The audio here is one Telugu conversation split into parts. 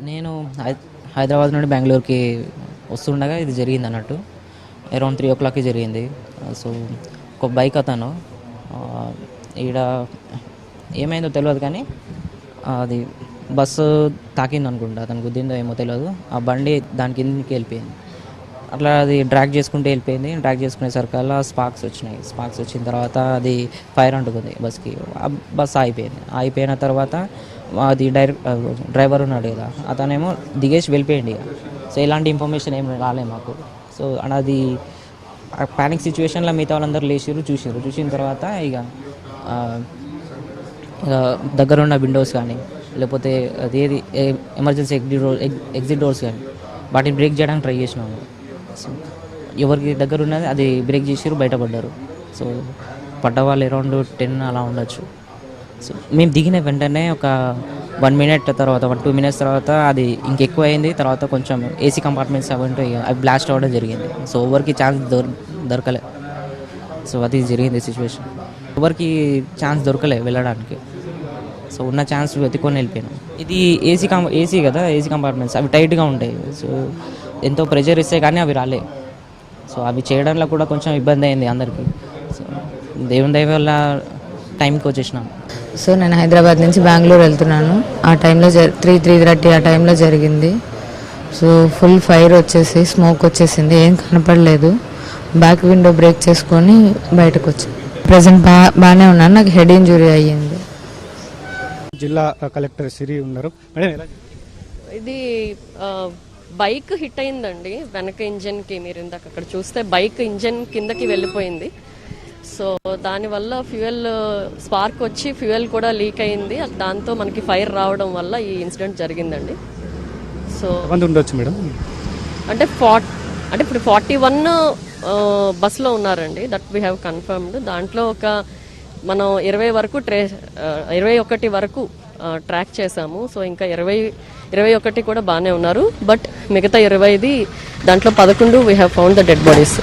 నేను హైదరాబాద్ నుండి బెంగళూరుకి వస్తుండగా ఇది జరిగింది అన్నట్టు. అరౌండ్ 3 o'clockకి జరిగింది. సో ఒక బైక్ అతను ఈడ ఏమైందో తెలియదు కానీ అది బస్సు తాకింది అనుకుంటా, అతను గుద్దిందో ఏమో తెలియదు. ఆ బండి దాని కిందకి వెళ్ళిపోయింది. అట్లా అది డ్రాగ్ చేసుకుంటూ వెళ్ళిపోయింది. డ్రాగ్ చేసుకునేసరికల్లా స్పార్క్స్ వచ్చినాయి. స్పార్క్స్ వచ్చిన తర్వాత అది ఫైర్ అంటుకుంది బస్కి. బస్ ఆగిపోయిన తర్వాత అది డ్రైవర్ ఉన్నాడు కదా, అతనేమో దిగేసి వెళ్ళిపోయింది. ఇక సో ఇలాంటి ఇన్ఫర్మేషన్ ఏం రాలేదు మాకు. సో అది ప్యానిక్ సిచ్యువేషన్లో మిగతా వాళ్ళందరూ చూసిన తర్వాత ఇక దగ్గర ఉన్న విండోస్ కానీ లేకపోతే అది ఏది ఎమర్జెన్సీ ఎగ్జిట్ డోర్స్ కానీ వాటిని బ్రేక్ చేయడానికి ట్రై చేసినాము. సో ఎవరికి దగ్గర ఉన్నది అది బ్రేక్ చేసారు, బయటపడ్డారు. సో పడ్డ వాళ్ళు అరౌండ్ 10 అలా ఉండొచ్చు. సో మేము దిగిన వెంటనే ఒక 1 minute తర్వాత 1-2 minutes తర్వాత అది ఇంకెక్కువ అయింది. తర్వాత కొంచెం ఏసీ కంపార్ట్మెంట్స్ అవి బ్లాస్ట్ అవ్వడం జరిగింది. సో ఎవరికి ఛాన్స్ దొరకలే. సో అది జరిగింది సిచ్యువేషన్. ఎవరికి ఛాన్స్ దొరకలే వెళ్ళడానికి. సో ఉన్న ఛాన్స్ వెతుక్కొని వెళ్ళిపోయాను. ఇది ఏసీ కదా, ఏసీ కంపార్ట్మెంట్స్ అవి టైట్గా ఉంటాయి. సో ఎంతో ప్రెషర్ ఇస్తే కానీ అవి రాలే. సో అవి చేయడంలో కూడా కొంచెం ఇబ్బంది అయింది అందరికీ. సో దేవుని దయ వల్ల టైంకి వచ్చేసినాం. సో నేను హైదరాబాద్ నుంచి బెంగళూరు వెళ్తున్నాను. ఆ టైంలో 3:30 ఆ టైంలో జరిగింది. సో ఫుల్ ఫైర్ వచ్చేసి స్మోక్ వచ్చేసింది, ఏం కనపడలేదు. బ్యాక్ విండో బ్రేక్ చేసుకొని బయటకు వచ్చాను. ప్రజెంట్ బాగానే ఉన్నాను. నాకు హెడ్ ఇంజురీ అయ్యింది. జిల్లా కలెక్టర్ సిరి ఉన్నారు. ఇది బైక్ హిట్ అయిందండి వెనక ఇంజన్కి. మీరు ఇందాక అక్కడ చూస్తే బైక్ ఇంజన్ కిందకి వెళ్ళిపోయింది. సో దానివల్ల ఫ్యూయల్ స్పార్క్ వచ్చి ఫ్యూయల్ కూడా లీక్ అయింది. దాంతో మనకి ఫైర్ రావడం వల్ల ఈ ఇన్సిడెంట్ జరిగిందండి. సో ఉండొచ్చు మేడం. అంటే ఇప్పుడు 41 బస్సులో ఉన్నారండి. That we have confirmed. దాంట్లో మనం 21 వరకు ట్రాక్ చేసాము. సో ఇంకా 21 కూడా బాగానే ఉన్నారు. బట్ మిగతా 20 దాంట్లో 11 we have found the dead bodies.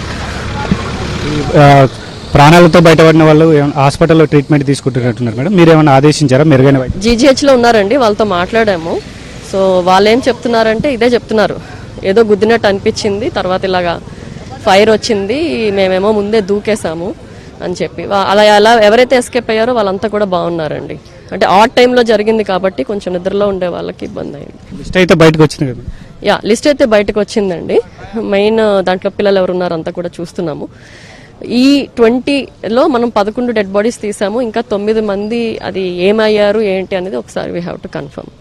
ప్రాణాలతో బయటపడిన వాళ్ళు హాస్పిటల్లో ట్రీట్మెంట్ తీసుకుంటున్నట్టున్నారు మేడం. మీరు ఏమైనా ఆదేశించారా? మెరుగైన జీజీహెచ్లో ఉన్నారండి, వాళ్ళతో మాట్లాడాము. సో వాళ్ళు ఏం చెప్తున్నారంటే ఇదే చెప్తున్నారు, ఏదో గుద్దినట్టు అనిపించింది, తర్వాత ఇలాగా ఫైర్ వచ్చింది, మేమేమో ముందే దూకేసాము అని చెప్పి. అలా ఎవరైతే ఎస్కేప్ అయ్యారో వాళ్ళంతా కూడా బాగున్నారండి. అంటే ఆ టైంలో జరిగింది కాబట్టి కొంచెం నిద్రలో ఉండే వాళ్ళకి ఇబ్బంది అయింది. లిస్ట్ అయితే బయటకు వచ్చింది కదా? లిస్ట్ అయితే బయటకు వచ్చిందండి. మెయిన్ దాంట్లో పిల్లలు ఎవరున్నారు అంతా కూడా చూస్తున్నాము. ఈ 20లో మనం 11 డెడ్ బాడీస్ తీసాము. ఇంకా 9 మంది అది ఏమయ్యారు ఏంటి అనేది ఒకసారి we have to confirm.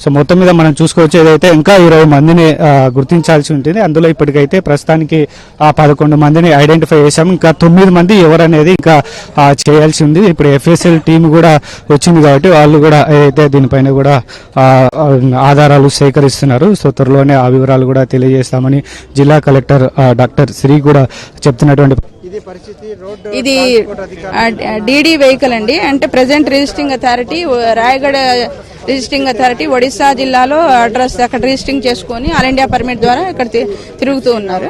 So మొత్తం మీద మనం చూసుకోవచ్చు, ఏదైతే ఇంకా 20 మందిని గుర్తించాల్సి ఉంటుంది. అందులో ఇప్పటికైతే ప్రస్తుతానికి 11 మందిని ఐడెంటిఫై చేశాము. ఇంకా 9 మంది ఎవరనేది ఇంకా చేయాల్సి ఉంది. ఇప్పుడు FSL టీం కూడా వచ్చింది కాబట్టి వాళ్ళు కూడా ఏదైతే దీనిపైన కూడా ఆధారాలు సేకరిస్తున్నారు. సో త్వరలోనే ఆ వివరాలు కూడా తెలియజేస్తామని జిల్లా కలెక్టర్ డాక్టర్ శ్రీ కూడా చెప్తున్నటువంటి ఇది డీడీ వెహికల్ అండి. అంటే present registering authority Rayagada registering authority Odisha జిల్లాలో అడ్రస్ అక్కడ రిజిస్ట్రింగ్ చేసుకుని ఆల్ ఇండియా పర్మిట్ ద్వారా ఇక్కడ తిరుగుతూ ఉన్నారు.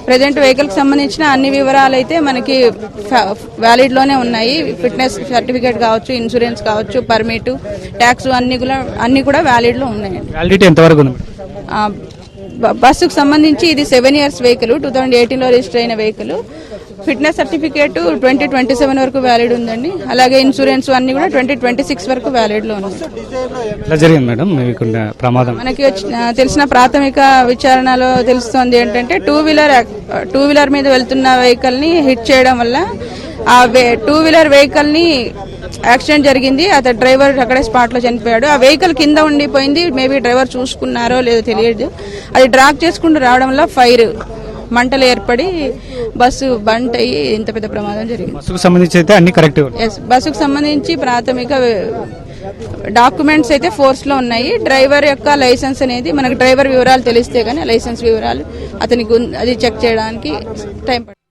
ప్రజెంట్ వెహికల్ కి సంబంధించిన అన్ని వివరాలు అయితే మనకి వ్యాలిడ్ లోనే ఉన్నాయి. ఫిట్నెస్ సర్టిఫికేట్ కావచ్చు, ఇన్సూరెన్స్ కావచ్చు, పర్మిట్, ట్యాక్స్ అన్ని కూడా వ్యాలిడ్ లో ఉన్నాయండి. బస్సుకు సంబంధించి ఇది 7 years వెహికల్, 2018లో రిజిస్టర్ అయిన వెహికల్. ఫిట్నెస్ సర్టిఫికేట్ 2027 వరకు వ్యాలిడ్ ఉందండి. అలాగే ఇన్సూరెన్స్ అన్ని కూడా 2026 వరకు వ్యాలిడ్ లో ఉంది. మనకి తెలిసిన ప్రాథమిక విచారణలో తెలుస్తోంది ఏంటంటే టూ వీలర్ మీద వెళ్తున్న వెహికల్ ని హిట్ చేయడం వల్ల ఆ 2 wheeler వెహికల్ ని యాక్సిడెంట్ జరిగింది. అతను డ్రైవర్ అక్కడే స్పాట్ లో చనిపోయాడు. ఆ వెహికల్ కింద ఉండిపోయింది. మేబీ డ్రైవర్ చూసుకున్నారో లేదో తెలియదు. అది డ్రాగ్ చేసుకుంటూ రావడం వల్ల ఫైర్ మంటలు ఏర్పడి బస్సు బంట్ అయ్యి ఇంత పెద్ద ప్రమాదం జరిగింది. బస్సుకు సంబంధించి ప్రాథమిక డాక్యుమెంట్స్ అయితే ఫోర్స్ లో ఉన్నాయి. డ్రైవర్ యొక్క లైసెన్స్ అనేది మనకు డ్రైవర్ వివరాలు తెలిస్తే గానీ లైసెన్స్ వివరాలు అతనికి అది చెక్ చేయడానికి టైం పడుతుంది.